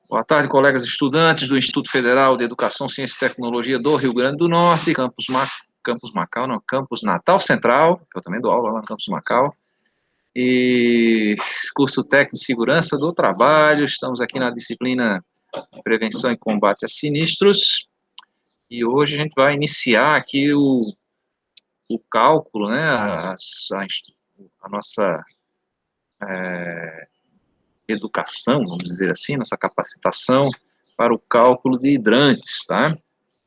Boa tarde, colegas estudantes do Instituto Federal de Educação, Ciência e Tecnologia do Rio Grande do Norte, Campus Natal Central, que eu também dou aula lá no Campus Macau, e curso técnico de segurança do trabalho. Estamos aqui na disciplina de prevenção e combate a sinistros, e hoje a gente vai iniciar aqui o cálculo, né, a nossa educação, vamos dizer assim, nossa capacitação para o cálculo de hidrantes, tá?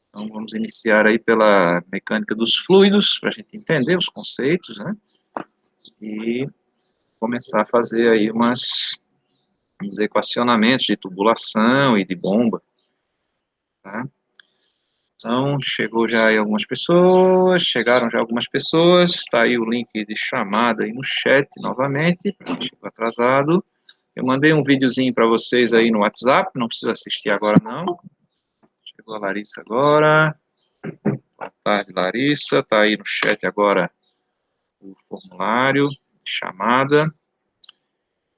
Então, vamos iniciar aí pela mecânica dos fluidos, para a gente entender os conceitos, né? E começar a fazer aí uns equacionamentos de tubulação e de bomba, tá? Então, chegaram já algumas pessoas, está aí o link de chamada aí no chat novamente, para quem chegou atrasado. Eu mandei um videozinho para vocês aí no WhatsApp, não precisa assistir agora não. Chegou a Larissa agora. Boa tarde, Larissa. Está aí no chat agora o formulário de chamada.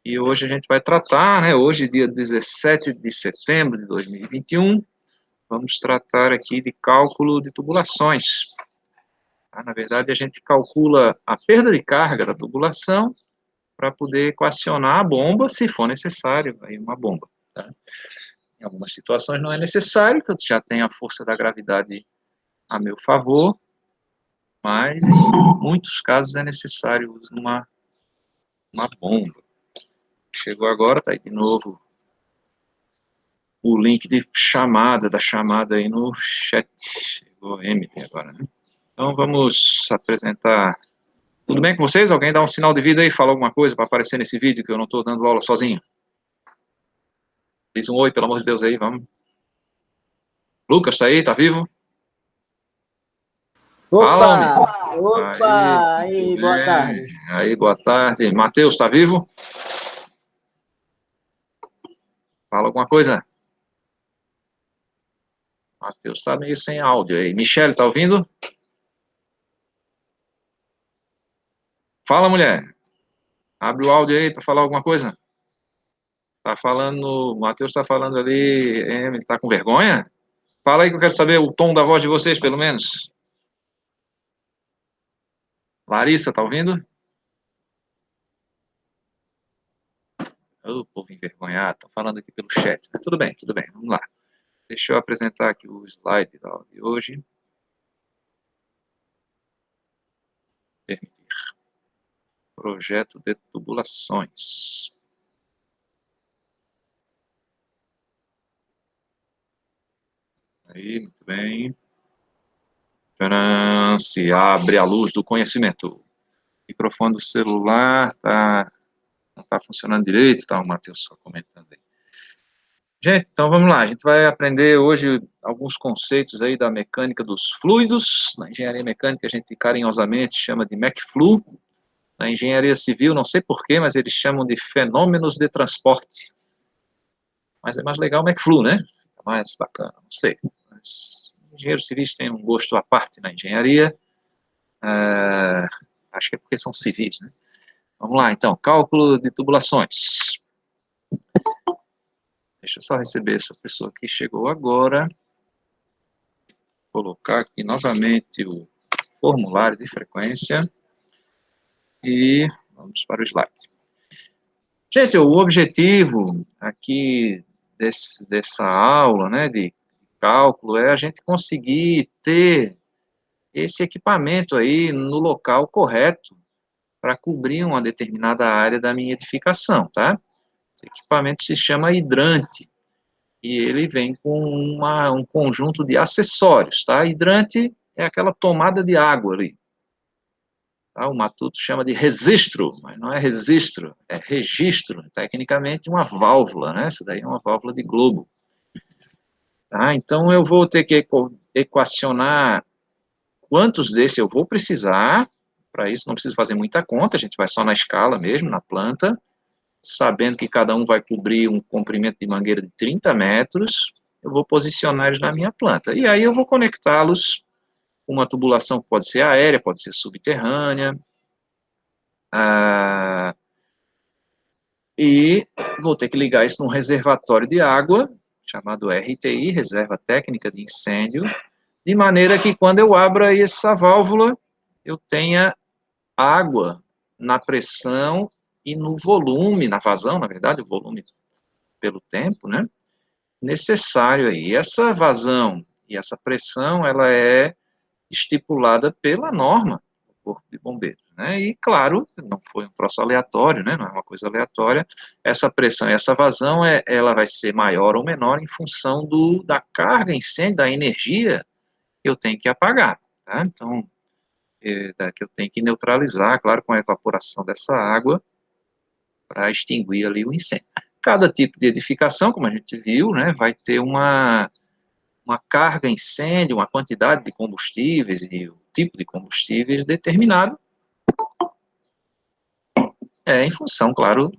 E hoje a gente vai tratar, né? Hoje, dia 17 de setembro de 2021, vamos tratar aqui de cálculo de tubulações. Na verdade, a gente calcula a perda de carga da tubulação para poder equacionar a bomba, se for necessário, aí uma bomba. Tá? Em algumas situações não é necessário, que eu já tenho a força da gravidade a meu favor, mas em muitos casos é necessário o uso de uma bomba. Chegou agora, tá aí de novo o link de chamada, da chamada aí no chat. Chegou Emily agora, né? Então vamos apresentar. Tudo bem com vocês? Alguém dá um sinal de vida aí, fala alguma coisa para aparecer nesse vídeo, que eu não estou dando aula sozinho. Diz um oi, pelo amor de Deus aí, vamos. Lucas, tá aí, tá vivo? Fala, homem. Opa! Aí, boa tarde. Aí, boa tarde. Matheus, tá vivo? Fala alguma coisa. Matheus tá meio sem áudio aí. Michele, tá ouvindo? Fala, mulher. Abre o áudio aí para falar alguma coisa. Tá falando, o Matheus tá falando ali, ele tá com vergonha? Fala aí que eu quero saber o tom da voz de vocês, pelo menos. Larissa, tá ouvindo? Ô, povo envergonhado, tá falando aqui pelo chat. Mas tudo bem, vamos lá. Deixa eu apresentar aqui o slide da aula de hoje. Permitir. Projeto de tubulações. Aí, muito bem. Tcharam, se abre a luz do conhecimento. O microfone do celular não está funcionando direito, tá? O Matheus só comentando aí. Gente, então vamos lá. A gente vai aprender hoje alguns conceitos aí da mecânica dos fluidos. Na engenharia mecânica a gente carinhosamente chama de MecFlu. Na engenharia civil, não sei porquê, mas eles chamam de fenômenos de transporte. Mas é mais legal o MecFlu, né? Fica mais bacana, não sei. Mas os engenheiros civis têm um gosto à parte na engenharia. Acho que é porque são civis, né? Vamos lá, então. Cálculo de tubulações. Deixa eu só receber essa pessoa que chegou agora. Vou colocar aqui novamente o formulário de frequência. E vamos para o slide. Gente, o objetivo aqui dessa aula, né, de cálculo, é a gente conseguir ter esse equipamento aí no local correto para cobrir uma determinada área da minha edificação, tá? Esse equipamento se chama hidrante e ele vem com um conjunto de acessórios, tá? Hidrante é aquela tomada de água ali. Tá? O Matuto chama de registro, mas não é registro, é registro, tecnicamente uma válvula, né? Essa daí é uma válvula de globo. Tá? Então eu vou ter que equacionar quantos desses eu vou precisar. Para isso não preciso fazer muita conta, a gente vai só na escala mesmo, na planta, sabendo que cada um vai cobrir um comprimento de mangueira de 30 metros, eu vou posicionar eles na minha planta. E aí eu vou conectá-los com uma tubulação que pode ser aérea, pode ser subterrânea, e vou ter que ligar isso num reservatório de água, chamado RTI, Reserva Técnica de Incêndio, de maneira que quando eu abra essa válvula, eu tenha água na pressão e no volume, na vazão, na verdade, o volume pelo tempo, né, necessário aí. Essa vazão e essa pressão, ela é estipulada pela norma do Corpo de Bombeiros, né, e claro, não foi um troço aleatório, né, não é uma coisa aleatória, essa pressão e essa vazão, ela vai ser maior ou menor em função da carga incêndio, da energia que eu tenho que apagar, tá? Então, que eu tenho que neutralizar, claro, com a evaporação dessa água, para extinguir ali o incêndio. Cada tipo de edificação, como a gente viu, né, vai ter uma carga incêndio, uma quantidade de combustíveis e o tipo de combustíveis determinado, em função, claro,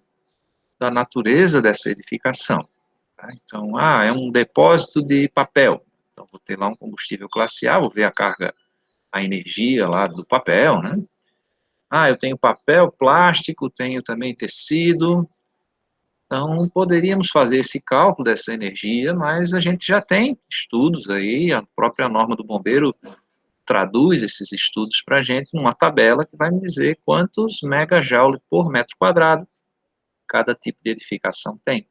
da natureza dessa edificação. Tá? Então, é um depósito de papel, então vou ter lá um combustível classe A, vou ver a carga, a energia lá do papel, né? Eu tenho papel, plástico, tenho também tecido. Então, poderíamos fazer esse cálculo dessa energia, mas a gente já tem estudos aí, a própria norma do bombeiro traduz esses estudos para a gente numa tabela que vai me dizer quantos megajoule por metro quadrado cada tipo de edificação tem.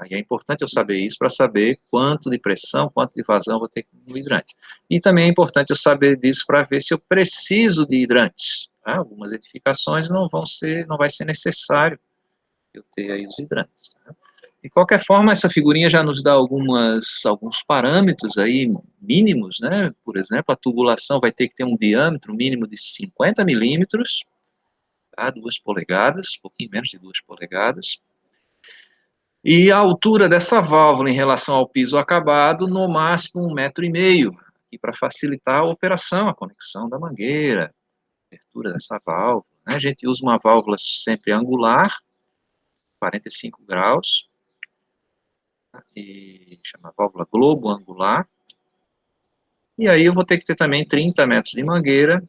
E é importante eu saber isso para saber quanto de pressão, quanto de vazão eu vou ter no hidrante. E também é importante eu saber disso para ver se eu preciso de hidrantes. Tá? Algumas edificações não vai ser necessário eu ter aí os hidrantes. Tá? De qualquer forma, essa figurinha já nos dá alguns parâmetros aí mínimos, né? Por exemplo, a tubulação vai ter que ter um diâmetro mínimo de 50 milímetros, tá? 2 polegadas, um pouquinho menos de 2 polegadas. E a altura dessa válvula em relação ao piso acabado, no máximo 1,5 metro, e para facilitar a operação, a conexão da mangueira, a abertura dessa válvula. Né? A gente usa uma válvula sempre angular, 45 graus, e chama válvula globo angular. E aí eu vou ter que ter também 30 metros de mangueira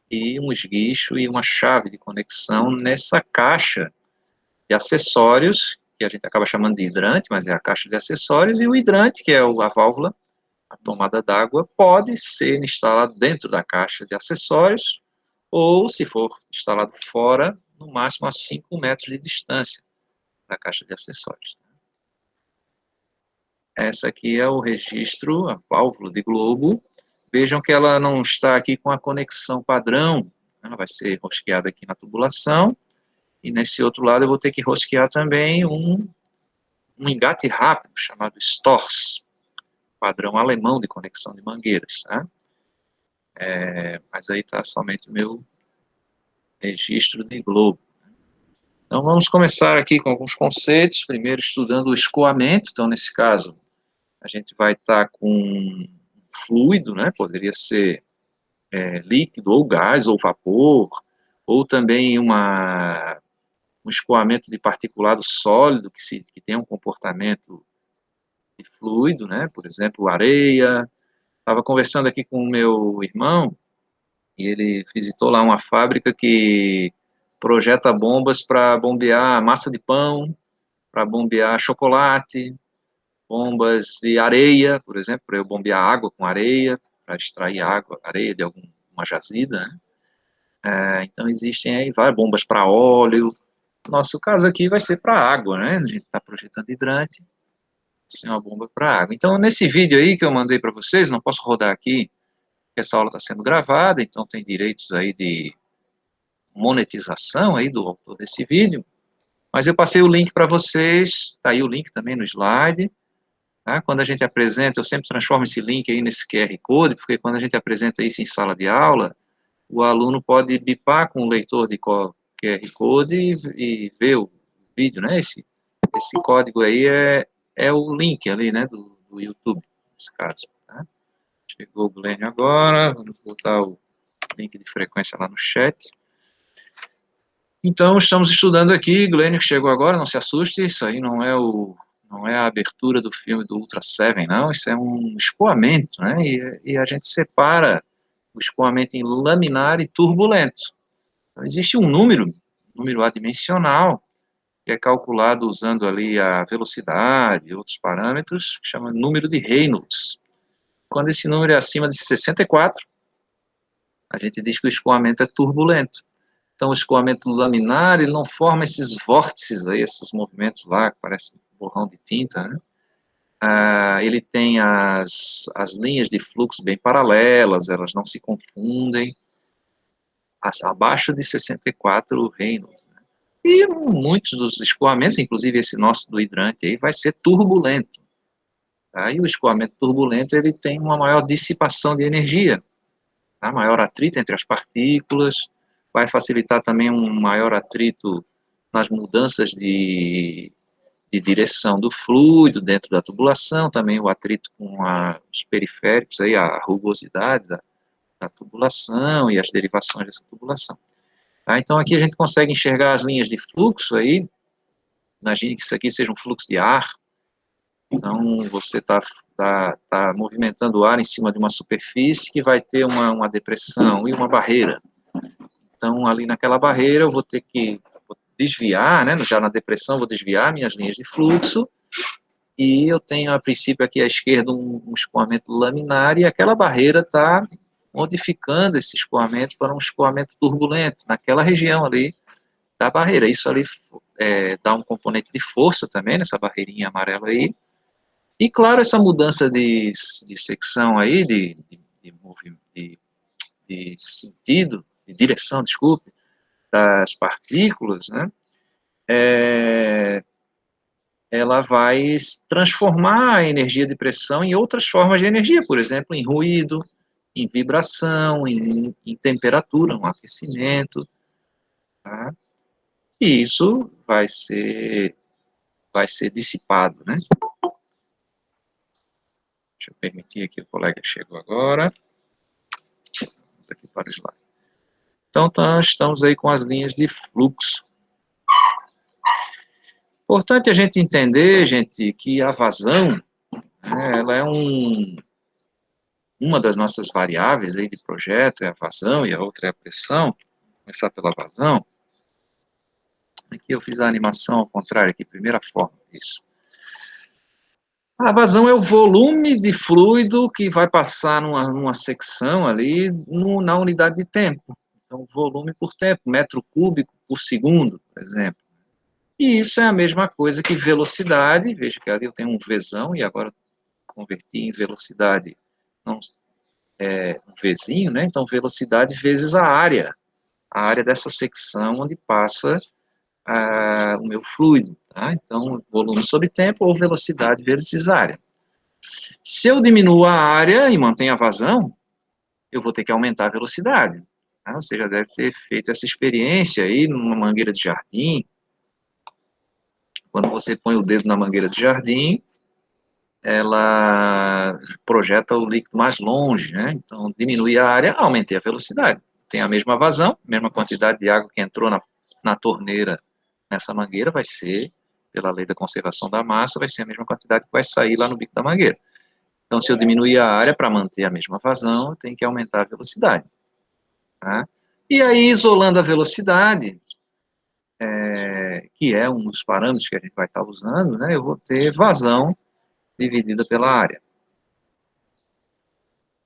e um esguicho e uma chave de conexão nessa caixa de acessórios, que a gente acaba chamando de hidrante, mas é a caixa de acessórios, e o hidrante, que é a válvula, a tomada d'água, pode ser instalado dentro da caixa de acessórios, ou, se for instalado fora, no máximo a 5 metros de distância da caixa de acessórios. Essa aqui é o registro, a válvula de globo. Vejam que ela não está aqui com a conexão padrão, ela vai ser rosqueada aqui na tubulação, e nesse outro lado eu vou ter que rosquear também um engate rápido, chamado STORS, padrão alemão de conexão de mangueiras, tá? Mas aí está somente o meu registro de globo. Então vamos começar aqui com alguns conceitos, primeiro estudando o escoamento. Então nesse caso a gente vai estar com fluido, né? Poderia ser líquido ou gás ou vapor, ou também um escoamento de particulado sólido que tem um comportamento de fluido, né? Por exemplo, areia. Estava conversando aqui com o meu irmão e ele visitou lá uma fábrica que projeta bombas para bombear massa de pão, para bombear chocolate, bombas de areia, por exemplo, para eu bombear água com areia, para extrair areia de alguma jazida, né? Então existem aí várias bombas para óleo. Nosso caso aqui vai ser para água, né? A gente está projetando hidrante, sem uma bomba para água. Então nesse vídeo aí que eu mandei para vocês, não posso rodar aqui, porque essa aula está sendo gravada, então tem direitos aí de monetização aí do autor desse vídeo, mas eu passei o link para vocês, tá aí o link também no slide, tá? Quando a gente apresenta, eu sempre transformo esse link aí nesse QR Code, porque quando a gente apresenta isso em sala de aula, o aluno pode bipar com o leitor de QR Code e ver o vídeo, né? Esse código aí é o link ali, né, do YouTube, nesse caso, tá? Chegou o Glênio agora, vamos botar o link de frequência lá no chat. Então, estamos estudando aqui, Glênio que chegou agora, não se assuste, isso aí não é a abertura do filme do Ultra Seven, não, isso é um escoamento, né, e a gente separa o escoamento em laminar e turbulento. Então, existe um número adimensional, que é calculado usando ali a velocidade e outros parâmetros, que chama número de Reynolds. Quando esse número é acima de 64, a gente diz que o escoamento é turbulento. Então, o escoamento laminar, ele não forma esses vórtices aí, esses movimentos lá, que parecem borrão de tinta, né? Ele tem as linhas de fluxo bem paralelas, elas não se confundem, abaixo de 64 Reynolds. Né? E muitos dos escoamentos, inclusive esse nosso do hidrante aí, vai ser turbulento. Tá? E o escoamento turbulento, ele tem uma maior dissipação de energia, tá? Maior atrito entre as partículas, vai facilitar também um maior atrito nas mudanças de direção do fluido dentro da tubulação, também o atrito com os periféricos, aí, a rugosidade da tubulação e as derivações dessa tubulação. Tá? Então, aqui a gente consegue enxergar as linhas de fluxo aí, imagine que isso aqui seja um fluxo de ar, então você está movimentando o ar em cima de uma superfície que vai ter uma depressão e uma barreira. Então, ali naquela barreira eu vou ter que desviar, né, já na depressão vou desviar minhas linhas de fluxo, e eu tenho, a princípio, aqui à esquerda um escoamento laminar, e aquela barreira está modificando esse escoamento para um escoamento turbulento, naquela região ali da barreira. Isso ali dá um componente de força também, nessa barreirinha amarela aí. E, claro, essa mudança de secção aí, de sentido, de direção, desculpe, das partículas, né, ela vai transformar a energia de pressão em outras formas de energia, por exemplo, em ruído, em vibração, em temperatura, um aquecimento, tá? E isso vai ser dissipado, né? Deixa eu permitir aqui, o colega chegou agora. Vamos aqui para o slide. Então, estamos aí com as linhas de fluxo. Importante a gente entender, gente, que a vazão, né, ela é uma das nossas variáveis aí de projeto, é a vazão, e a outra é a pressão. Vou começar pela vazão. Aqui eu fiz a animação ao contrário, aqui, primeira forma, isso. A vazão é o volume de fluido que vai passar numa secção ali na unidade de tempo. Então, volume por tempo, metro cúbico por segundo, por exemplo. E isso é a mesma coisa que velocidade. Veja que ali eu tenho um Vzão e agora converti em velocidade, não, um Vzinho, né? Então, velocidade vezes a área dessa secção onde passa o meu fluido, tá? Então, volume sobre tempo ou velocidade vezes área. Se eu diminuo a área e mantenho a vazão, eu vou ter que aumentar a velocidade. Tá? Você já deve ter feito essa experiência aí numa mangueira de jardim. Quando você põe o dedo na mangueira de jardim, ela projeta o líquido mais longe, né? Então, diminui a área, aumentei a velocidade. Tem a mesma vazão, mesma quantidade de água que entrou na torneira nessa mangueira, vai ser, pela lei da conservação da massa, vai ser a mesma quantidade que vai sair lá no bico da mangueira. Então, se eu diminuir a área para manter a mesma vazão, eu tenho que aumentar a velocidade. Tá? E aí, isolando a velocidade, que é um dos parâmetros que a gente vai estar usando, né, eu vou ter vazão dividida pela área.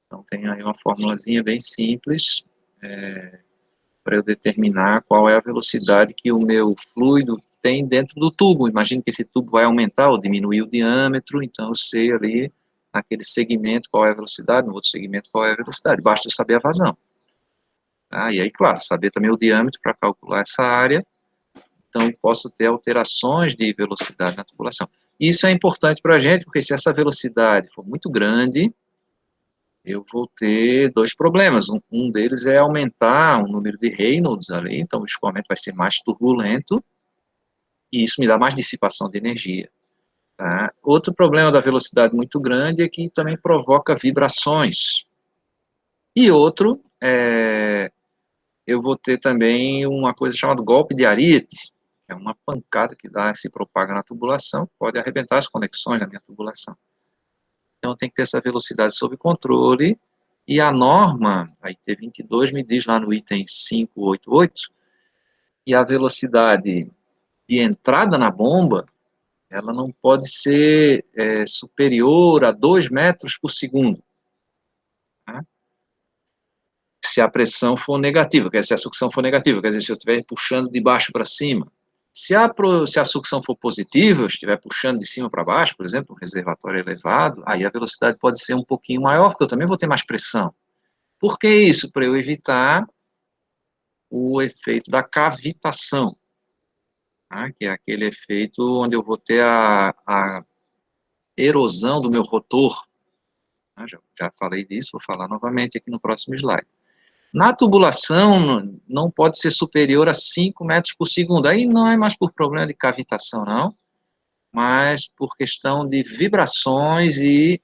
Então, tem aí uma formulazinha bem simples para eu determinar qual é a velocidade que o meu fluido tem dentro do tubo. Imagine que esse tubo vai aumentar ou diminuir o diâmetro, então eu sei ali, naquele segmento, qual é a velocidade, no outro segmento, qual é a velocidade. Basta eu saber a vazão. Tá? E aí, claro, saber também o diâmetro para calcular essa área, então eu posso ter alterações de velocidade na tubulação. Isso é importante para a gente, porque se essa velocidade for muito grande, eu vou ter dois problemas. Um deles é aumentar o número de Reynolds ali, então o escoamento vai ser mais turbulento, e isso me dá mais dissipação de energia. Tá? Outro problema da velocidade muito grande é que também provoca vibrações. E outro, eu vou ter também uma coisa chamada golpe de Ariete, que é uma pancada que se propaga na tubulação, pode arrebentar as conexões da minha tubulação. Então tem que ter essa velocidade sob controle, e a norma, a IT22 me diz lá no item 588, e a velocidade de entrada na bomba, ela não pode ser superior a 2 metros por segundo, né? Se a pressão for negativa, quer dizer, se a sucção for negativa, quer dizer, se eu estiver puxando de baixo para cima. Se a sucção for positiva, eu estiver puxando de cima para baixo, por exemplo, um reservatório elevado, aí a velocidade pode ser um pouquinho maior, porque eu também vou ter mais pressão. Por que isso? Para eu evitar o efeito da cavitação, tá? Que é aquele efeito onde eu vou ter a erosão do meu rotor. Né? Já falei disso, vou falar novamente aqui no próximo slide. Na tubulação, não pode ser superior a 5 metros por segundo. Aí não é mais por problema de cavitação, não, mas por questão de vibrações e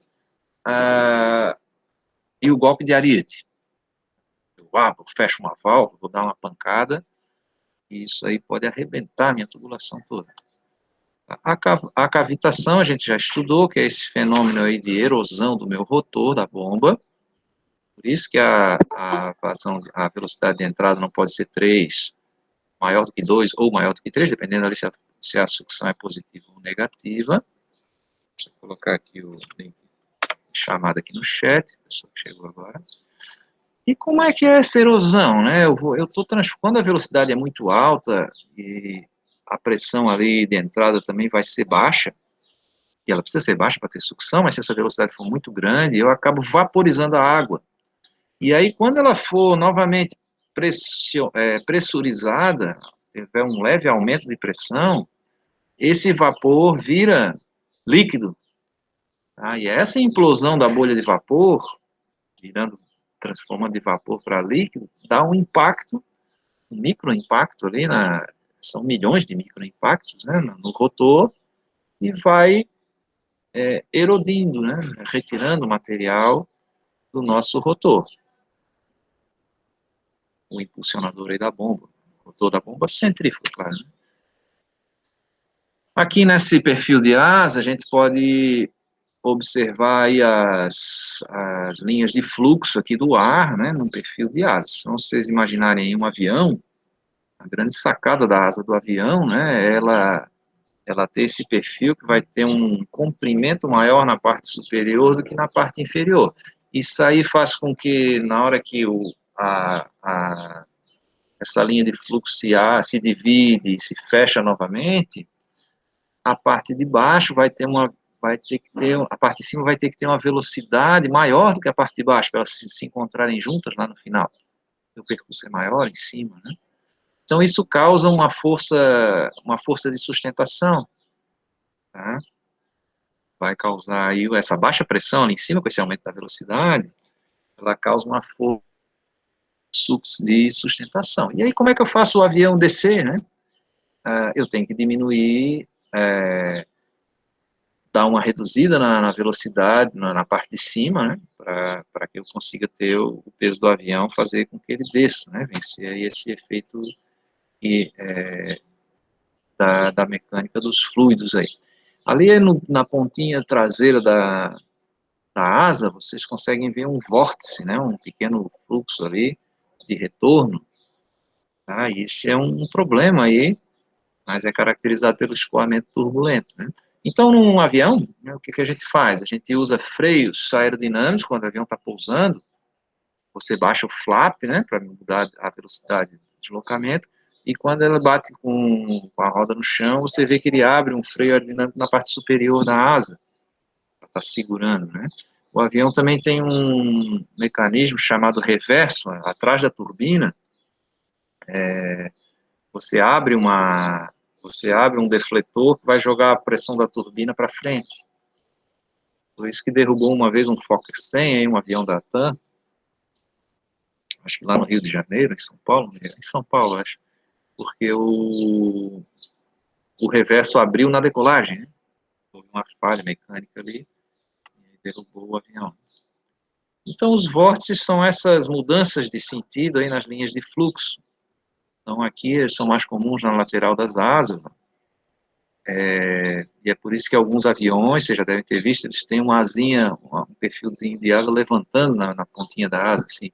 o golpe de ariete. Eu abro, fecho uma válvula, vou dar uma pancada, e isso aí pode arrebentar a minha tubulação toda. A cavitação a gente já estudou, que é esse fenômeno aí de erosão do meu rotor da bomba. Por isso que a velocidade de entrada não pode ser 3, maior do que 2 ou maior do que 3, dependendo ali se a sucção é positiva ou negativa. Vou colocar aqui o link de chamada aqui no chat, a pessoa que chegou agora. E como é que é essa erosão, né? Quando a velocidade é muito alta e a pressão ali de entrada também vai ser baixa, e ela precisa ser baixa para ter sucção, mas se essa velocidade for muito grande, eu acabo vaporizando a água. E aí, quando ela for novamente pressurizada, tiver um leve aumento de pressão, esse vapor vira líquido. Tá? E essa implosão da bolha de vapor, transformando de vapor para líquido, dá um impacto, um microimpacto ali, são milhões de microimpactos, né, no rotor, e vai erodindo, né, retirando o material do nosso rotor. O impulsionador aí da bomba, o rotor da bomba centrífuga, claro. Né? Aqui nesse perfil de asa, a gente pode observar aí as linhas de fluxo aqui do ar, né, no perfil de asa. Então, se vocês imaginarem um avião, a grande sacada da asa do avião, né, ela tem esse perfil que vai ter um comprimento maior na parte superior do que na parte inferior. Isso aí faz com que, na hora que essa linha de fluxo se divide e se fecha novamente, a parte de baixo a parte de cima vai ter que ter uma velocidade maior do que a parte de baixo, para elas se encontrarem juntas lá no final. O percurso é maior em cima, né? Então, isso causa uma força de sustentação, tá? Vai causar aí essa baixa pressão ali em cima, com esse aumento da velocidade, ela causa uma força de sustentação. E aí, como é que eu faço o avião descer, né? Eu tenho que diminuir, dar uma reduzida na velocidade, na parte de cima, né? Para que eu consiga ter o peso do avião, fazer com que ele desça, né? Vencer aí esse efeito da mecânica dos fluidos aí. Ali na pontinha traseira da asa, vocês conseguem ver um vórtice, né, um pequeno fluxo ali de retorno. Tá? E esse é um problema aí, mas é caracterizado pelo escoamento turbulento. Né? Então, num avião, né, o que a gente faz? A gente usa freios aerodinâmicos quando o avião está pousando, você baixa o flap, né, para mudar a velocidade de deslocamento, e quando ela bate com a roda no chão, você vê que ele abre um freio aerodinâmico na parte superior da asa, para estar segurando, né? O avião também tem um mecanismo chamado reverso, atrás da turbina, você abre um defletor que vai jogar a pressão da turbina para frente. Por isso que derrubou uma vez um Fokker 100, um avião da TAM, acho que lá no Rio de Janeiro, em São Paulo, acho, porque o reverso abriu na decolagem, né? Houve uma falha mecânica ali, e derrubou o avião. Então, os vórtices são essas mudanças de sentido aí nas linhas de fluxo. Então, aqui eles são mais comuns na lateral das asas. E é por isso que alguns aviões, vocês já devem ter visto, eles têm uma asinha, um perfilzinho de asa levantando na pontinha da asa, assim,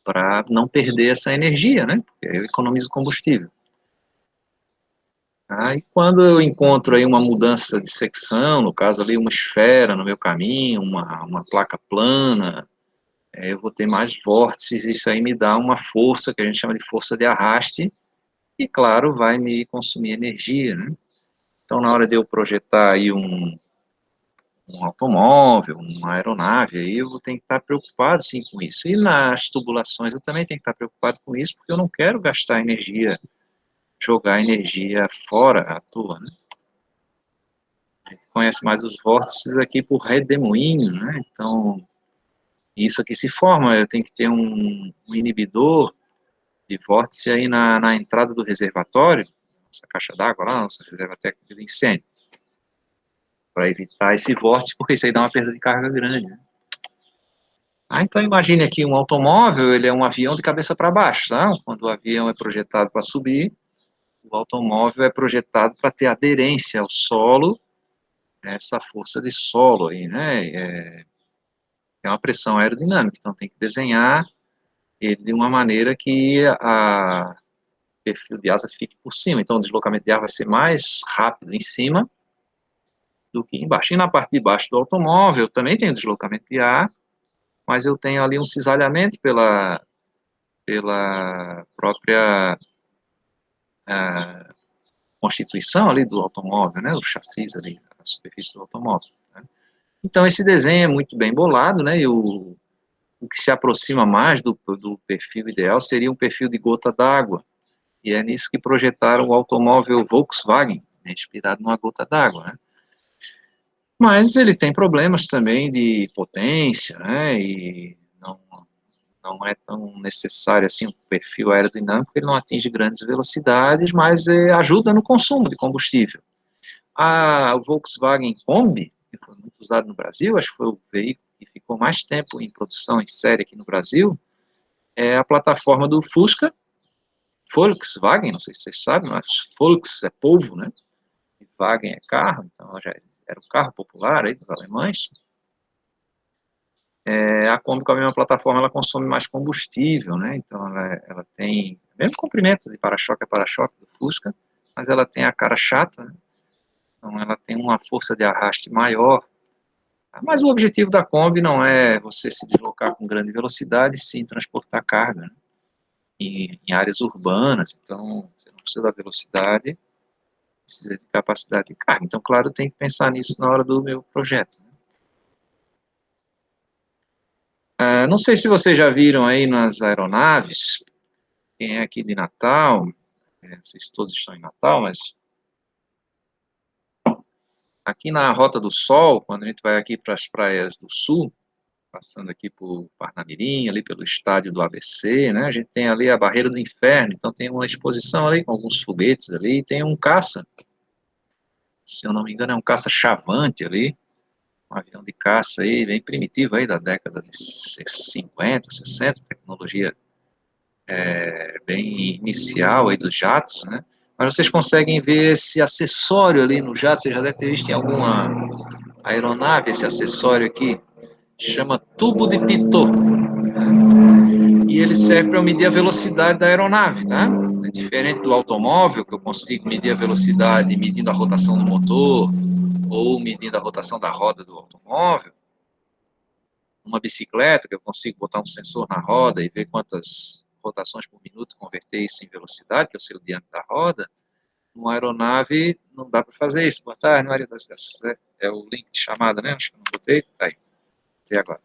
para não perder essa energia, né? Porque eu economizo combustível. Aí quando eu encontro aí uma mudança de secção, no caso ali uma esfera no meu caminho, uma placa plana, eu vou ter mais vórtices, isso aí me dá uma força, que a gente chama de força de arraste, e claro, vai me consumir energia, né? Então na hora de eu projetar aí um automóvel, uma aeronave, aí eu vou ter que estar preocupado sim com isso. E nas tubulações eu também tenho que estar preocupado com isso, porque eu não quero gastar energia, jogar energia fora à toa, né? A gente conhece mais os vórtices aqui por redemoinho, né? Então, isso aqui se forma, eu tenho que ter um inibidor de vórtice aí na entrada do reservatório, essa caixa d'água lá, nossa reserva técnica de incêndio, para evitar esse vórtice, porque isso aí dá uma perda de carga grande, né? Então imagine aqui um automóvel, ele é um avião de cabeça para baixo, tá? Quando o avião é projetado para subir, o automóvel é projetado para ter aderência ao solo, essa força de solo aí, né? É uma pressão aerodinâmica, então tem que desenhar ele de uma maneira que o perfil de asa fique por cima, então o deslocamento de ar vai ser mais rápido em cima do que embaixo. E na parte de baixo do automóvel também tem o deslocamento de ar, mas eu tenho ali um cisalhamento pela própria constituição ali do automóvel, né, o chassis ali, a superfície do automóvel, né? Então esse desenho é muito bem bolado, né, e o que se aproxima mais do perfil ideal seria um perfil de gota d'água, e é nisso que projetaram o automóvel Volkswagen, né, inspirado numa gota d'água, né. Mas ele tem problemas também de potência, né, e não é tão necessário assim um perfil aerodinâmico, ele não atinge grandes velocidades, mas ajuda no consumo de combustível. O Volkswagen Kombi, que foi muito usado no Brasil, acho que foi o veículo que ficou mais tempo em produção em série aqui no Brasil, é a plataforma do Fusca, Volkswagen, não sei se vocês sabem, mas Volks é povo, né? E Wagen é carro, então já era o carro popular aí dos alemães. A Kombi com a mesma plataforma, ela consome mais combustível, né? Então ela tem o mesmo comprimento de para-choque a para-choque do Fusca, mas ela tem a cara chata, né? Então ela tem uma força de arraste maior. Mas o objetivo da Kombi não é você se deslocar com grande velocidade, sim transportar carga, né? Em áreas urbanas, então você não precisa da velocidade, precisa de capacidade de carga. Então, claro, tem que pensar nisso na hora do meu projeto. Não sei se vocês já viram aí nas aeronaves, quem é aqui de Natal, não sei se todos estão em Natal, mas aqui na Rota do Sol, quando a gente vai aqui para as praias do sul, passando aqui por Parnamirim, ali pelo estádio do ABC, né, a gente tem ali a Barreira do Inferno, então tem uma exposição ali com alguns foguetes ali, e tem um caça, se eu não me engano é um caça Chavante ali, um avião de caça aí, bem primitivo aí, da década de 50, 60, tecnologia bem inicial aí dos jatos, né? Mas vocês conseguem ver esse acessório ali no jato, você já deve ter visto em alguma aeronave, esse acessório aqui, chama tubo de pitot, e ele serve para medir a velocidade da aeronave, tá? É diferente do automóvel, que eu consigo medir a velocidade medindo a rotação do motor, ou medindo a rotação da roda do automóvel. Uma bicicleta, que eu consigo botar um sensor na roda e ver quantas rotações por minuto, converter isso em velocidade, que eu sei o diâmetro da roda. Uma aeronave não dá para fazer isso. Boa tarde, Maria das Graças. É o link de chamada, né? Acho que não botei. Tá aí. Botei agora.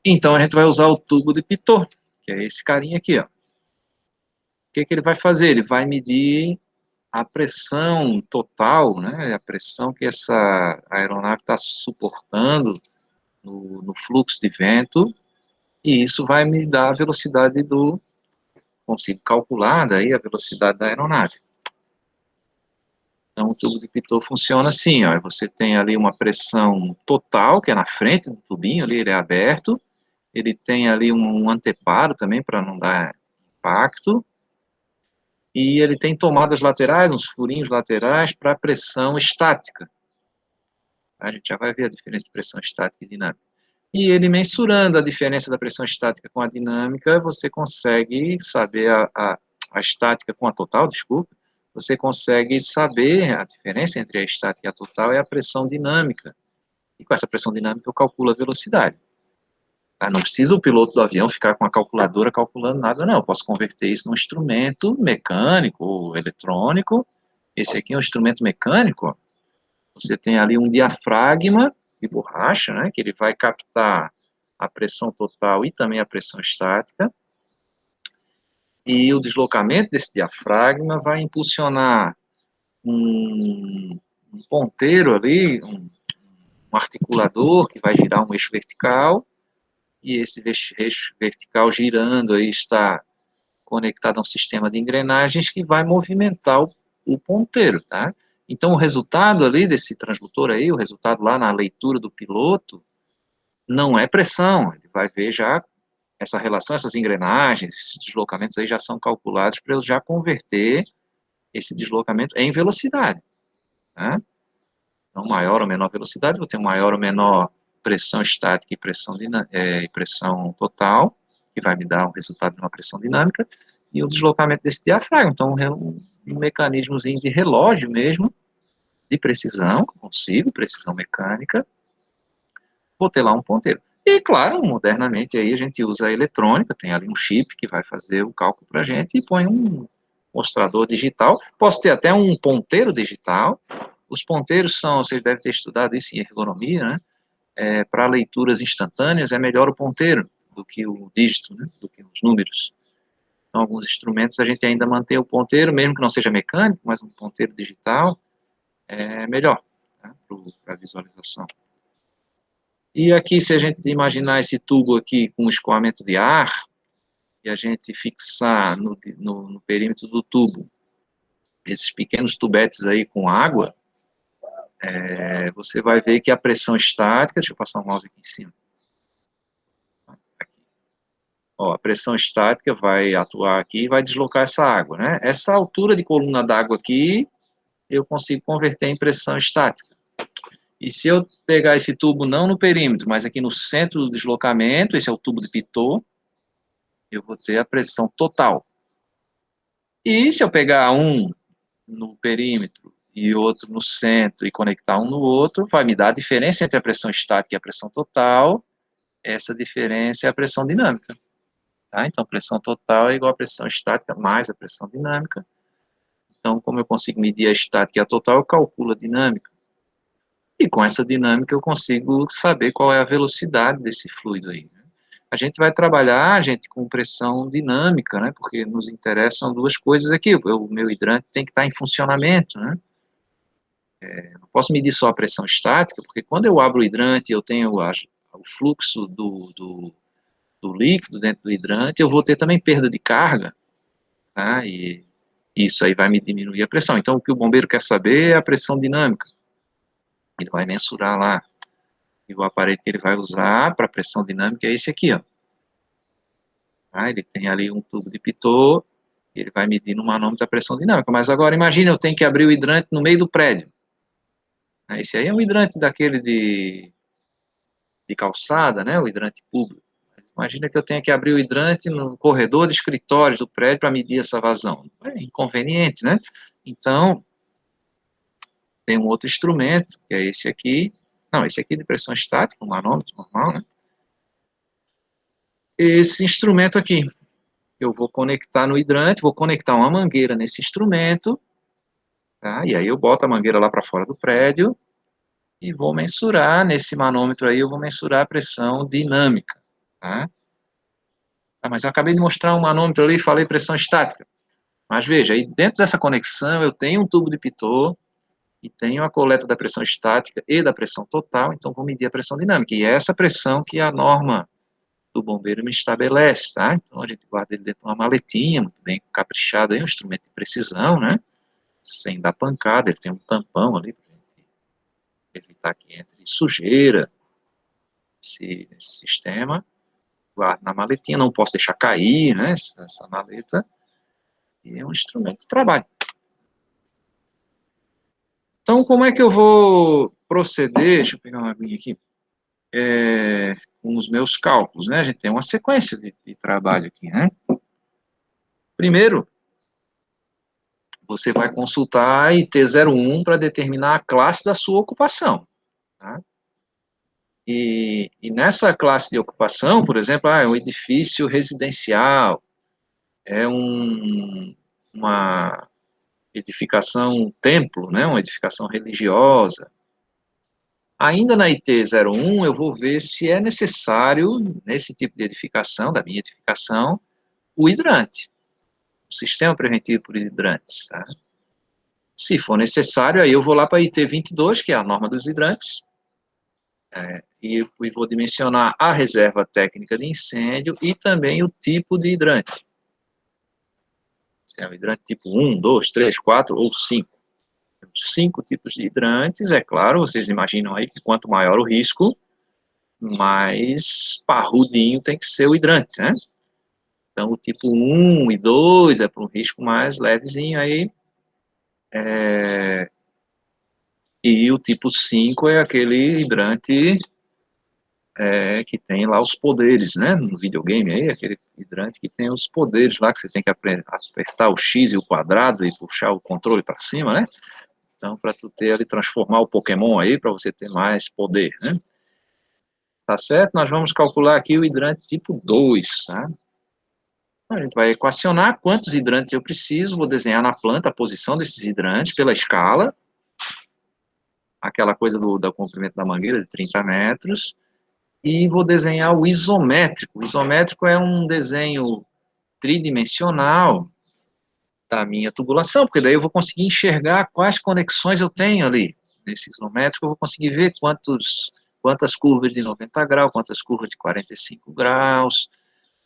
Então a gente vai usar o tubo de Pitot, que é esse carinha aqui, ó. O que que ele vai fazer? Ele vai medir a pressão total, né? A pressão que essa aeronave está suportando no fluxo de vento, e isso vai me dar a velocidade consigo calcular daí a velocidade da aeronave. Então, o tubo de Pitot funciona assim, ó, você tem ali uma pressão total, que é na frente do tubinho, ali ele é aberto, ele tem ali um anteparo também, para não dar impacto, e ele tem tomadas laterais, uns furinhos laterais, para pressão estática. A gente já vai ver a diferença de pressão estática e dinâmica. E ele mensurando a diferença da pressão estática com a dinâmica, você consegue saber a a estática com a total, desculpa, você consegue saber a diferença entre a estática e a total é a pressão dinâmica. E com essa pressão dinâmica eu calculo a velocidade. Tá? Não precisa o piloto do avião ficar com a calculadora calculando nada, não. Eu posso converter isso num instrumento mecânico ou eletrônico. Esse aqui é um instrumento mecânico, ó. Você tem ali um diafragma de borracha, né, que ele vai captar a pressão total e também a pressão estática. E o deslocamento desse diafragma vai impulsionar um ponteiro ali, um articulador que vai girar um eixo vertical, e esse eixo vertical girando aí está conectado a um sistema de engrenagens que vai movimentar o ponteiro, tá? Então, o resultado ali desse transdutor aí, o resultado lá na leitura do piloto, não é pressão, ele vai ver já essa relação, essas engrenagens, esses deslocamentos aí já são calculados para eu já converter esse deslocamento em velocidade, né? Então, maior ou menor velocidade, vou ter maior ou menor pressão estática e pressão total, que vai me dar o resultado de uma pressão dinâmica, e o deslocamento desse diafragma. Então, um mecanismozinho de relógio mesmo, de precisão, que eu consigo, precisão mecânica, vou ter lá um ponteiro. E, claro, modernamente aí a gente usa a eletrônica, tem ali um chip que vai fazer o cálculo para a gente e põe um mostrador digital. Posso ter até um ponteiro digital. Os ponteiros são, vocês devem ter estudado isso em ergonomia, né? Para leituras instantâneas é melhor o ponteiro do que o dígito, né? Do que os números. Então, alguns instrumentos a gente ainda mantém o ponteiro, mesmo que não seja mecânico, mas um ponteiro digital é melhor, tá? Para visualização. E aqui, se a gente imaginar esse tubo aqui com escoamento de ar, e a gente fixar no perímetro do tubo esses pequenos tubetes aí com água, você vai ver que a pressão estática, deixa eu passar o mouse aqui em cima, aqui. Ó, a pressão estática vai atuar aqui e vai deslocar essa água, né? Essa altura de coluna d'água aqui, eu consigo converter em pressão estática. E se eu pegar esse tubo não no perímetro, mas aqui no centro do deslocamento, esse é o tubo de Pitot, eu vou ter a pressão total. E se eu pegar um no perímetro e outro no centro e conectar um no outro, vai me dar a diferença entre a pressão estática e a pressão total. Essa diferença é a pressão dinâmica. Tá? Então, pressão total é igual a pressão estática mais a pressão dinâmica. Então, como eu consigo medir a estática e a total, eu calculo a dinâmica. E com essa dinâmica eu consigo saber qual é a velocidade desse fluido aí. A gente vai trabalhar, gente, com pressão dinâmica, né, porque nos interessam duas coisas aqui. O meu hidrante tem que estar em funcionamento, né. Não posso medir só a pressão estática, porque quando eu abro o hidrante e eu tenho o fluxo do líquido dentro do hidrante, eu vou ter também perda de carga, tá, e isso aí vai me diminuir a pressão. Então, o que o bombeiro quer saber é a pressão dinâmica. Ele vai mensurar lá. E o aparelho que ele vai usar para pressão dinâmica é esse aqui, ó. Tá? Ele tem ali um tubo de Pitot, e ele vai medir no manômetro a pressão dinâmica. Mas agora, imagine, eu tenho que abrir o hidrante no meio do prédio. Esse aí é um hidrante daquele de calçada, né? O hidrante público. Imagina que eu tenha que abrir o hidrante no corredor de escritório do prédio para medir essa vazão. É inconveniente, né? Então, tem um outro instrumento, que é esse aqui. Não, esse aqui é de pressão estática, um manômetro normal, né? Esse instrumento aqui, eu vou conectar no hidrante, vou conectar uma mangueira nesse instrumento, tá? E aí eu boto a mangueira lá para fora do prédio e vou mensurar, nesse manômetro aí, eu vou mensurar a pressão dinâmica, tá? Mas eu acabei de mostrar um manômetro ali e falei pressão estática. Mas veja, aí dentro dessa conexão eu tenho um tubo de Pitot e tenho a coleta da pressão estática e da pressão total, então vou medir a pressão dinâmica. E é essa pressão que a norma do bombeiro me estabelece, tá? Então a gente guarda ele dentro de uma maletinha, muito bem caprichado aí, um instrumento de precisão, né? Sem dar pancada, ele tem um tampão ali para evitar que entre sujeira nesse sistema. Guardo na maletinha, não posso deixar cair, né? Essa maleta. E é um instrumento de trabalho. Então, como é que eu vou proceder? Deixa eu pegar uma aguinha aqui. Com os meus cálculos, né? A gente tem uma sequência de trabalho aqui, né? Primeiro, você vai consultar a IT01 para determinar a classe da sua ocupação. Tá? E nessa classe de ocupação, por exemplo, é um edifício residencial, é uma edificação, um templo, né, uma edificação religiosa. Ainda na IT01, eu vou ver se é necessário, nesse tipo de edificação, da minha edificação, o hidrante, o sistema preventivo por hidrantes. Tá? Se for necessário, aí eu vou lá para a IT22, que é a norma dos hidrantes, e vou dimensionar a reserva técnica de incêndio e também o tipo de hidrante. Se é um hidrante tipo 1, 2, 3, 4 ou 5. 5 tipos de hidrantes, é claro, vocês imaginam aí que quanto maior o risco, mais parrudinho tem que ser o hidrante, né? Então, o tipo 1 e 2 é para um risco mais levezinho aí, e o tipo 5 é aquele hidrante que tem lá os poderes, né? No videogame aí, aquele hidrante que tem os poderes lá, que você tem que apertar o X e o quadrado e puxar o controle para cima, né? Então, para tu ter ali, transformar o Pokémon aí, para você ter mais poder, né? Tá certo? Nós vamos calcular aqui o hidrante tipo 2, tá? A gente vai equacionar quantos hidrantes eu preciso, vou desenhar na planta a posição desses hidrantes pela escala, aquela coisa do comprimento da mangueira de 30 metros, e vou desenhar o isométrico. O isométrico é um desenho tridimensional da minha tubulação, porque daí eu vou conseguir enxergar quais conexões eu tenho ali. Nesse isométrico eu vou conseguir ver quantas curvas de 90 graus, quantas curvas de 45 graus,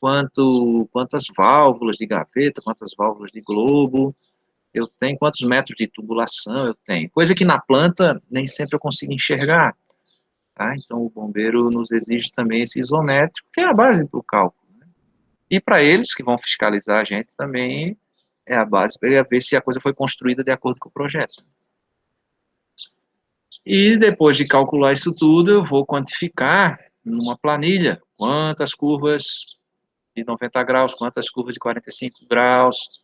quantas válvulas de gaveta, quantas válvulas de globo eu tenho, quantos metros de tubulação eu tenho. Coisa que na planta nem sempre eu consigo enxergar. Tá? Então o bombeiro nos exige também esse isométrico, que é a base para o cálculo. Né? E para eles, que vão fiscalizar a gente também, é a base para ver se a coisa foi construída de acordo com o projeto. E depois de calcular isso tudo, eu vou quantificar numa planilha quantas curvas de 90 graus, quantas curvas de 45 graus,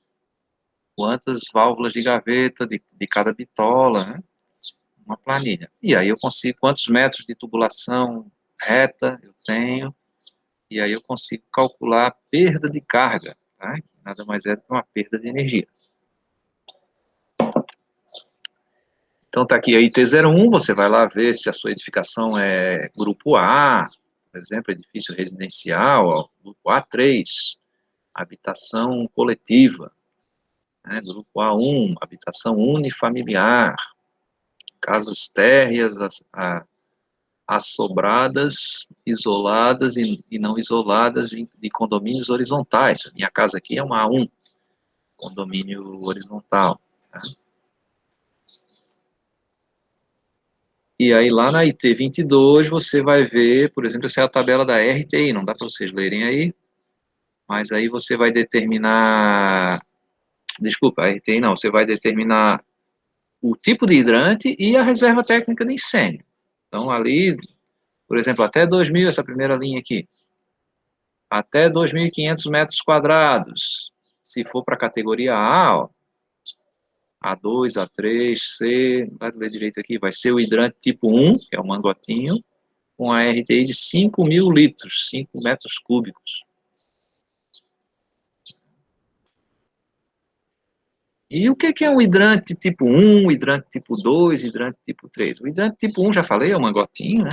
quantas válvulas de gaveta de cada bitola, né? Uma planilha. E aí eu consigo quantos metros de tubulação reta eu tenho, e aí eu consigo calcular a perda de carga, tá? Que nada mais é do que uma perda de energia. Então tá aqui a IT01, você vai lá ver se a sua edificação é grupo A, por exemplo, edifício residencial, ó, grupo A3, habitação coletiva, né? Grupo A1, habitação unifamiliar, casas térreas, assobradas, isoladas e não isoladas de condomínios horizontais. A minha casa aqui é uma A1, condomínio horizontal. Tá? E aí lá na IT22 você vai ver, por exemplo, essa é a tabela da RTI, não dá para vocês lerem aí, mas aí você vai determinar, desculpa, a RTI não, você vai determinar o tipo de hidrante e a reserva técnica de incêndio. Então ali, por exemplo, até 2.000, essa primeira linha aqui, até 2.500 metros quadrados. Se for para a categoria A, ó, A2, A3, C, vai ver direito aqui, vai ser o hidrante tipo 1, que é o mangotinho, com a RTI de 5.000 litros, 5 metros cúbicos. E o que é o hidrante tipo 1, hidrante tipo 2, hidrante tipo 3? O hidrante tipo 1, já falei, é o mangotinho, né?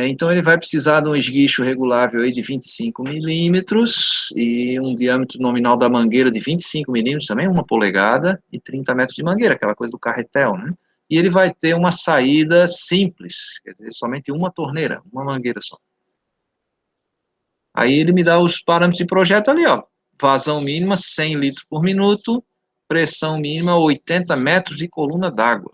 Então ele vai precisar de um esguicho regulável aí de 25 milímetros e um diâmetro nominal da mangueira de 25 milímetros, também 1 polegada, e 30 metros de mangueira, aquela coisa do carretel, né? E ele vai ter uma saída simples, quer dizer, somente uma torneira, uma mangueira só. Aí ele me dá os parâmetros de projeto ali, ó. Vazão mínima 100 litros por minuto, pressão mínima 80 metros de coluna d'água.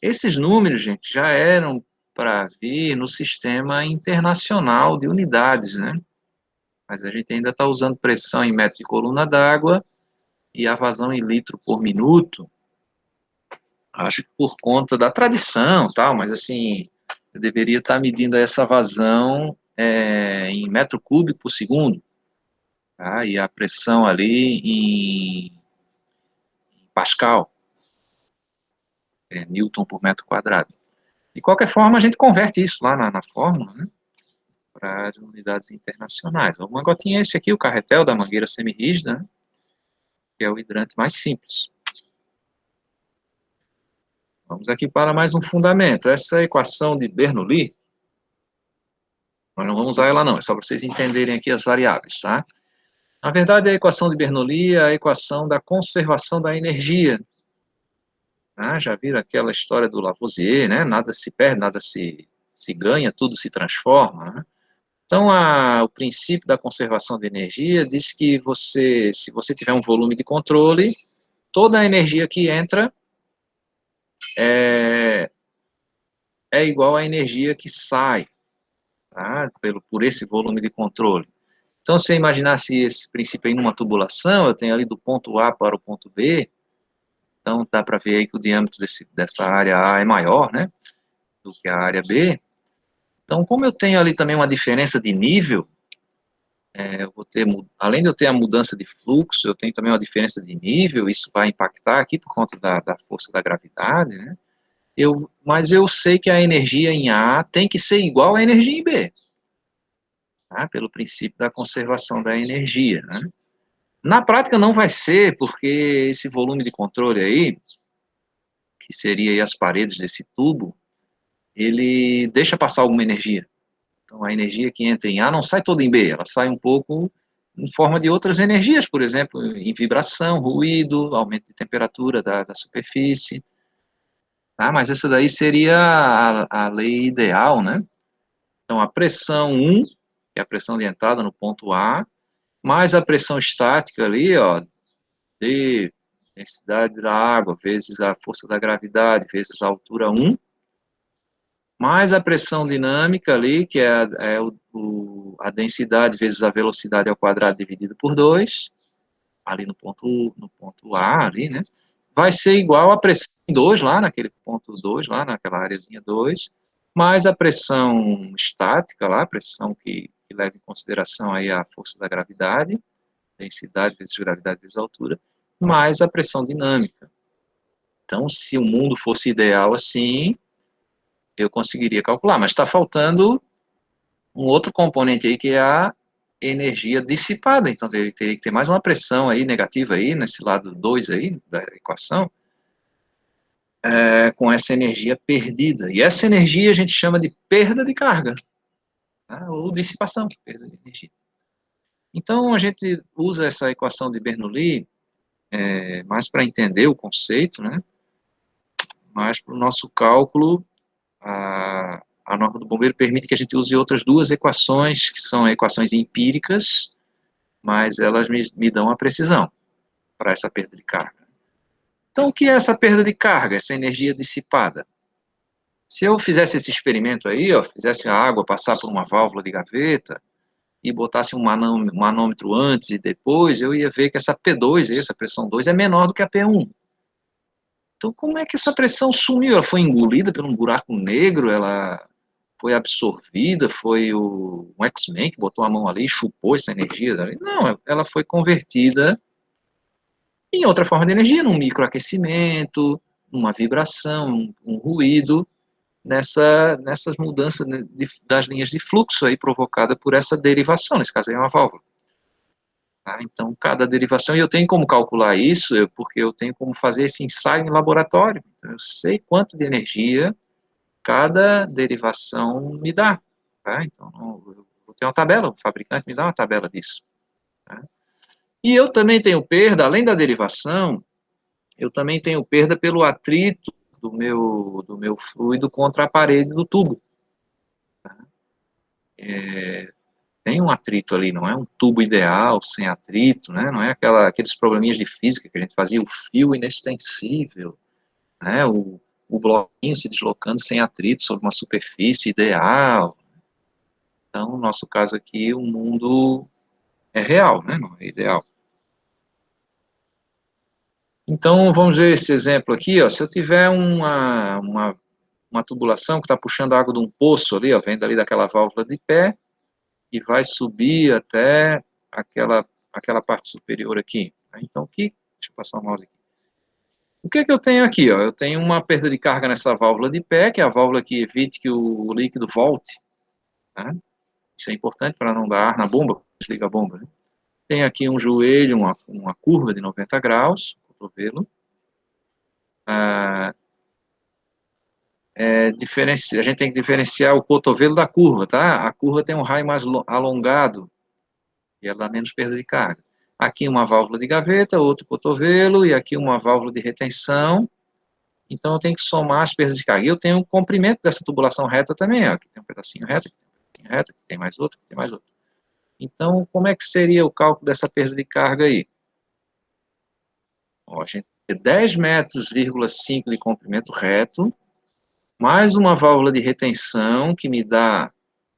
Esses números, gente, já eram para vir no sistema internacional de unidades, né? Mas a gente ainda está usando pressão em metro de coluna d'água e a vazão em litro por minuto, acho que por conta da tradição, tal, mas assim, eu deveria estar medindo essa vazão em metro cúbico por segundo. tá? E a pressão ali em Pascal, Newton por metro quadrado. De qualquer forma, a gente converte isso lá na fórmula, né, para unidades internacionais. Uma gotinha é esse aqui, o carretel da mangueira semirrígida, né, que é o hidrante mais simples. Vamos aqui para mais um fundamento. Essa equação de Bernoulli, nós não vamos usar ela não, é só para vocês entenderem aqui as variáveis, tá? Na verdade, a equação de Bernoulli é a equação da conservação da energia. Ah, já viram aquela história do Lavoisier, né? Nada se perde, nada se ganha, tudo se transforma, né? Então, o princípio da conservação de energia diz que se você tiver um volume de controle, toda a energia que entra é, é igual à energia que sai, tá? Por esse volume de controle. Então, se você imaginasse esse princípio aí numa tubulação, eu tenho ali do ponto A para o ponto B, então dá para ver aí que o diâmetro dessa área A é maior, né, do que a área B. Então, como eu tenho ali também uma diferença de nível, eu vou ter, além de eu ter a mudança de fluxo, eu tenho também uma diferença de nível, isso vai impactar aqui por conta da força da gravidade, né? Mas eu sei que a energia em A tem que ser igual à energia em B, tá? Pelo princípio da conservação da energia, né? Na prática não vai ser, porque esse volume de controle aí, que seria aí as paredes desse tubo, ele deixa passar alguma energia. Então, a energia que entra em A não sai toda em B, ela sai um pouco em forma de outras energias, por exemplo, em vibração, ruído, aumento de temperatura da superfície. Tá? Mas essa daí seria a lei ideal, né? Então, a pressão 1, que é a pressão de entrada no ponto A, mais a pressão estática ali, ó, de densidade da água, vezes a força da gravidade, vezes a altura 1, mais a pressão dinâmica ali, que a densidade vezes a velocidade ao quadrado dividido por 2, ali no ponto A, ali, né? Vai ser igual a pressão 2 lá, naquele ponto 2 lá, naquela areazinha 2, mais a pressão estática lá, a pressão que leva em consideração aí a força da gravidade, densidade vezes gravidade vezes altura, mais a pressão dinâmica. Então, se o mundo fosse ideal assim, eu conseguiria calcular, mas está faltando um outro componente aí, que é a energia dissipada. Então, teria que ter mais uma pressão aí negativa aí, nesse lado 2 aí da equação, com essa energia perdida. E essa energia a gente chama de perda de carga, tá? Ou dissipação, perda de energia. Então, a gente usa essa equação de Bernoulli mais para entender o conceito, né? Mas para o nosso cálculo, a norma do bombeiro permite que a gente use outras duas equações, que são equações empíricas, mas elas me dão a precisão para essa perda de carga. Então, o que é essa perda de carga, essa energia dissipada? Se eu fizesse esse experimento aí, ó, fizesse a água passar por uma válvula de gaveta e botasse um manômetro antes e depois, eu ia ver que essa P2, essa pressão 2, é menor do que a P1. Então, como é que essa pressão sumiu? Ela foi engolida por um buraco negro? Ela foi absorvida? Foi um X-Men que botou a mão ali e chupou essa energia dali? Não, ela foi convertida em outra forma de energia, num microaquecimento, numa vibração, um ruído, nessas mudanças das linhas de fluxo aí provocada por essa derivação, nesse caso aí é uma válvula. Tá? Então, cada derivação, e eu tenho como calcular isso, porque eu tenho como fazer esse ensaio em laboratório. Então, eu sei quanto de energia cada derivação me dá. Tá? Então, eu vou ter uma tabela, o fabricante me dá uma tabela disso. Tá? E eu também tenho perda, além da derivação, eu também tenho perda pelo atrito do meu fluido contra a parede do tubo. Tá? Tem um atrito ali, não é um tubo ideal, sem atrito, né? Não é aqueles probleminhas de física que a gente fazia, o fio inextensível, né? O bloquinho se deslocando sem atrito sobre uma superfície ideal. Então, no nosso caso aqui, o mundo é real, né? Não é ideal. Então, vamos ver esse exemplo aqui, ó. Se eu tiver uma tubulação que está puxando água de um poço ali, ó, vem dali daquela válvula de pé, e vai subir até aquela parte superior aqui. Então, deixa eu passar o mouse aqui. O que é que eu tenho aqui? Ó? Eu tenho uma perda de carga nessa válvula de pé, que é a válvula que evite que o líquido volte. Tá? Isso é importante para não dar ar na bomba, desliga a bomba. Né? Tem aqui um joelho, uma curva de 90 graus, cotovelo. A gente tem que diferenciar o cotovelo da curva, tá? A curva tem um raio mais alongado e ela dá menos perda de carga. Aqui uma válvula de gaveta, outro cotovelo, e aqui uma válvula de retenção. Então eu tenho que somar as perdas de carga. E eu tenho o comprimento dessa tubulação reta também, ó. Aqui tem um pedacinho reto, aqui tem um pedacinho reto, aqui tem mais outro, aqui tem mais outro. Então, como é que seria o cálculo dessa perda de carga aí? Ó, a gente tem 10,5 metros de comprimento reto, mais uma válvula de retenção, que me dá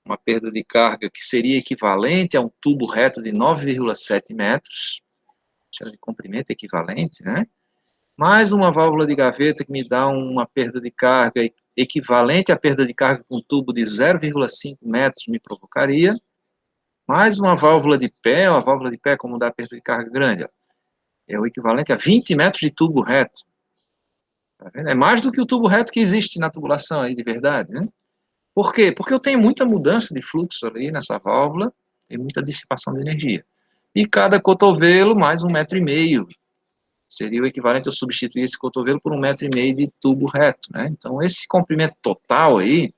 uma perda de carga que seria equivalente a um tubo reto de 9,7 metros, de comprimento equivalente, né? Mais uma válvula de gaveta que me dá uma perda de carga equivalente à perda de carga que um tubo de 0,5 metros me provocaria, mais uma válvula de pé, a válvula de pé como dá perda de carga grande, ó, é o equivalente a 20 metros de tubo reto. Tá vendo? É mais do que o tubo reto que existe na tubulação aí de verdade, né? Por quê? Porque eu tenho muita mudança de fluxo ali nessa válvula, tem muita dissipação de energia. E cada cotovelo mais 1,5 metros. Seria o equivalente a eu substituir esse cotovelo por 1,5 metros de tubo reto, né? Então, esse comprimento total aí,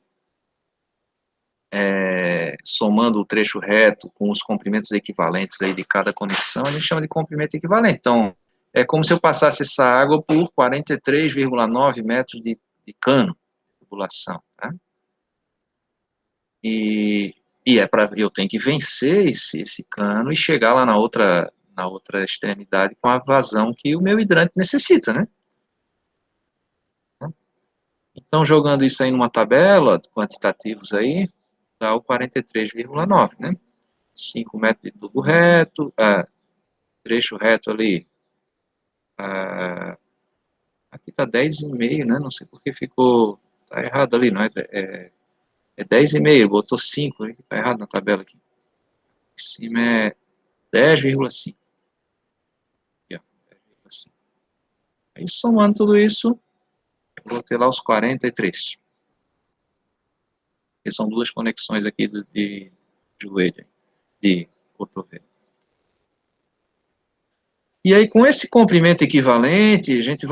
somando o trecho reto com os comprimentos equivalentes aí de cada conexão, a gente chama de comprimento equivalente. Então, é como se eu passasse essa água por 43,9 metros de cano de tubulação, tá? E eu tenho que vencer esse cano e chegar lá na outra extremidade com a vazão que o meu hidrante necessita, né? Então, jogando isso aí numa tabela, quantitativos aí, dá o 43,9, né? 5 metros de tubo reto, trecho reto ali, aqui tá 10,5, né? Não sei por que ficou, tá errado ali, não é? É 10,5, botou 5, né? Tá errado na tabela aqui. Em cima é 10,5. Aqui, ó, 10,5. Aí, somando tudo isso, vou ter lá os 43. Que são duas conexões aqui de joelho, de cotovelo. E aí, com esse comprimento equivalente, a gente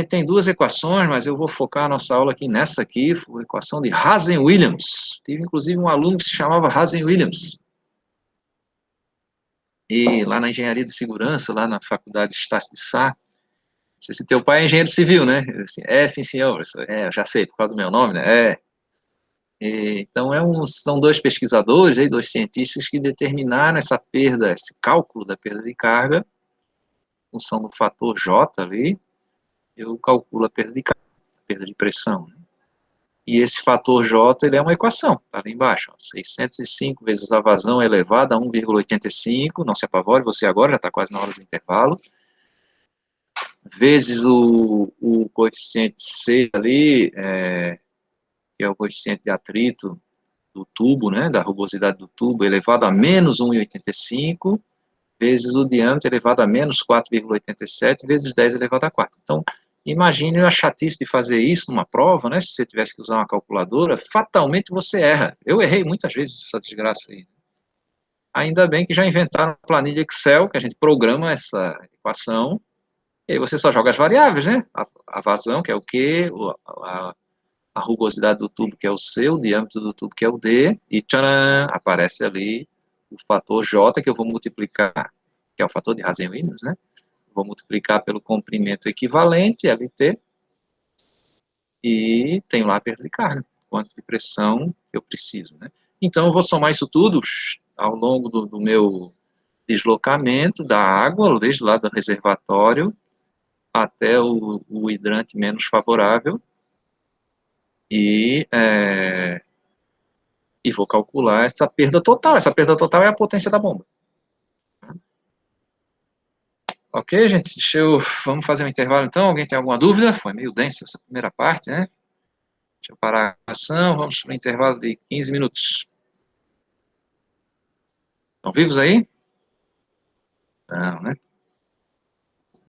tem duas equações, mas eu vou focar a nossa aula aqui nessa aqui, a equação de Hazen-Williams. Tive, inclusive, um aluno que se chamava Hazen-Williams. E lá na engenharia de segurança, lá na faculdade de Estácio de Sá, não sei se teu pai é engenheiro civil, né? Assim, sim, senhor. Eu já sei, por causa do meu nome, né? Então, são dois pesquisadores, dois cientistas que determinaram essa perda, esse cálculo da perda de carga, em função do fator J ali, eu calculo a perda de carga, a perda de pressão. Né? E esse fator J, ele é uma equação, está ali embaixo, ó, 605 vezes a vazão elevada a 1,85, não se apavore, você agora já está quase na hora do intervalo, vezes o coeficiente C ali, que é o coeficiente de atrito do tubo, né, da rugosidade do tubo, elevado a menos 1,85, vezes o diâmetro elevado a menos 4,87, vezes 10 elevado a 4. Então, imagine a chatice de fazer isso numa prova, né, se você tivesse que usar uma calculadora, fatalmente você erra. Eu errei muitas vezes essa desgraça aí. Ainda bem que já inventaram a planilha Excel, que a gente programa essa equação, e aí você só joga as variáveis, né, a vazão, que é o Q, a rugosidade do tubo, que é o C, o diâmetro do tubo, que é o D, e tcharam, aparece ali o fator J, que eu vou multiplicar, que é o fator de Hazen-Williams, né? Vou multiplicar pelo comprimento equivalente, LT, e tenho lá a perda de carga, quanto de pressão eu preciso, né? Então, eu vou somar isso tudo ao longo do meu deslocamento da água, desde lá do reservatório até o hidrante menos favorável, e vou calcular essa perda total. Essa perda total é a potência da bomba. Ok, gente? Vamos fazer um intervalo então. Alguém tem alguma dúvida? Foi meio densa essa primeira parte, né? Deixa eu parar a ação. Vamos para um intervalo de 15 minutos. Estão vivos aí? Não, né?